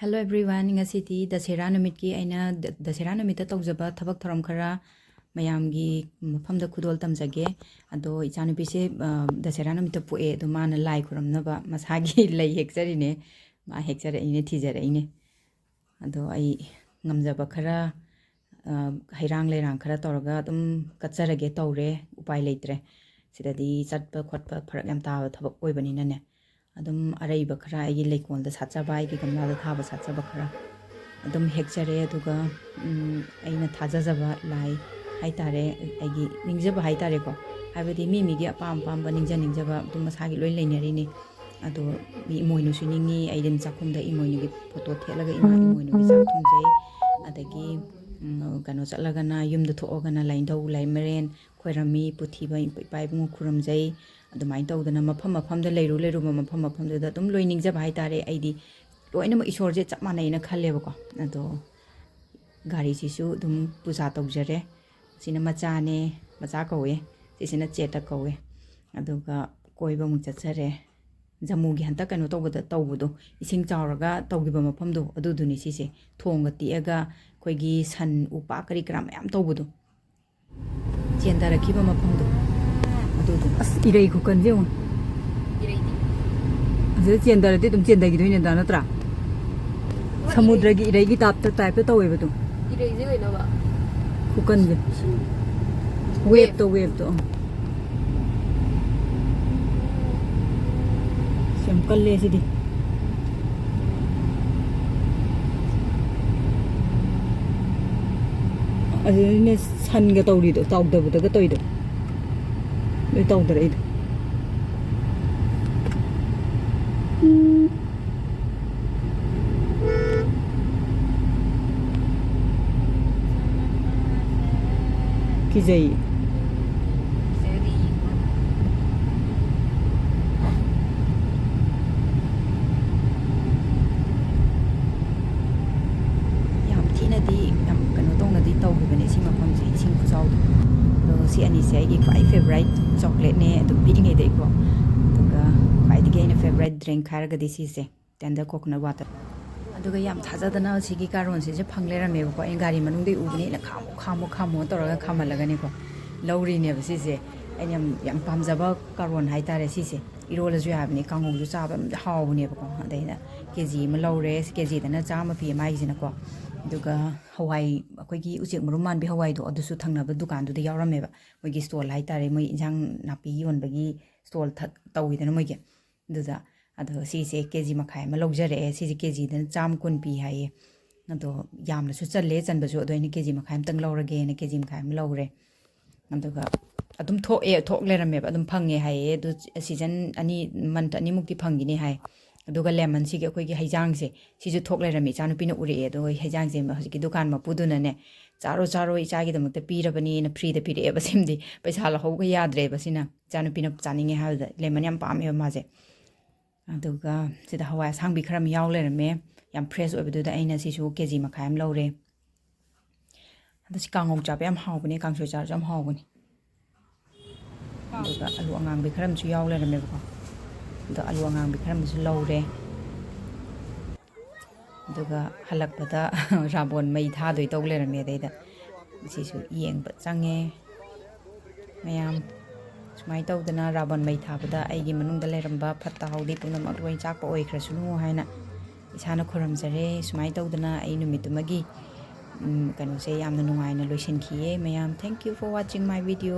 Hello everyone, ngasidi Dasera numitki aina Dasera numita tawjaba thabak thoram khara mayamgi mafamda khudol tamjage ado ichanupi se Dasera numita poe ado mana lai khuramnaba masagi lai hekjarine ma hekjara ine thijara ine ado ai ngamjaba khara hairang leirang khara tawraga adum katjarage tawre upai leitre sidadi chatpa khotpa pharak yam taaba thabak oibanina ne adum araiba khara ai leikon da satjaba ai gamla da thaba satjaba khara adum hekjare aduga aina thajajaba lai haitare ai ningjaba haitare ko habadi mi gi apam pam ba ningjaba adum masagi loi leinari ni ado mi moinu suningi ai den chakhum da imoinu gi photo thelaga imoinu gi chak thungjai adagi kano chatlaga na yum da thoga na lain dau lai meren khoirami puthiba pai bungu khuramjai adumai tawdana mafam da leiru mafam da dum loi ningjaba haitare aidi loina isor je chap manai na khalleba ko ado gari sisu dum puja tawjare sina macha kawe sisina cheta kawe aduga koiba mu chachare jamu gi hanta kano tawbudo ising chawraga tawgiba mafam do aduduni sise thonga tiaga koigi san upa kari kram yam tawbudo chendara kiba mafam do adudu as irei ko kanjeu irei chendara de dum chendagi doine da natra samudra gi irei gi type ta taweba do irei je goina ba kukan je wave to sem kalle sidi adine san ga tawri do tawdaba ga toido loi tawdara ido kizai si ani se ai kai favorite chocolate ne to piringe de ko aduga kai de gain favorite drink kharaga di si se tender coconut water aduga yam thajadana sigi karon se je phanglera me ko ai gari manung de ubni na khamo toraga khamalaga ne ko lauri ne ba si se ai yam pamjaba karon hai tare si se irola ju habni kangong ju chaba haw ne ko adaina kg ma laure kg dana chama pi mai jina ko aduga hawai akoigi uchek maruman bi hawai do adusu thangnaba dukan du da yawrameba moigi stall hai tare moi injang napi yonbagi stall tawidana moigi duda ado si se kg makhai ma logjare si kg dan cham kun pi haye ado yamna su challe chanbasu ado ni kg makhai am tang lawrage ne kg makhai am lawre aduga adum thok lerameba adum phange haye du season ani month ani mukti phangini hai aduga lemon si ke gi haijang se sisu thok lerami chanu pina uri e do haijang je ma hojiki dukan ma puduna ne charo icha gi damakta pirabani na free da pire ba simdi paisa la hoga yadre ba sina chanu pina chaninge ha da lemon yam pam e ma je aduga sida hawai sangbi kharam yaw lerame yam fresh obedu da aina sisu kg makhai am lawre adu si kangong cha yam hawbani kangso cha jam hawbani aduga alu angang bi kharam chu yaw lerame ba da alu angang bi kharam su lawre aduga halakpada rabon mai tha doi tog lerame deida sisu yeng ba change mayam sumai tawdana rabon mai thabada aigi manungda leramba phatta hawdi punamak loi chakpa oikrasunu haina isana khoramjare sumai tawdana ai numitumagi kano se yamna nungaina loisin khiye mayam thank you for watching my video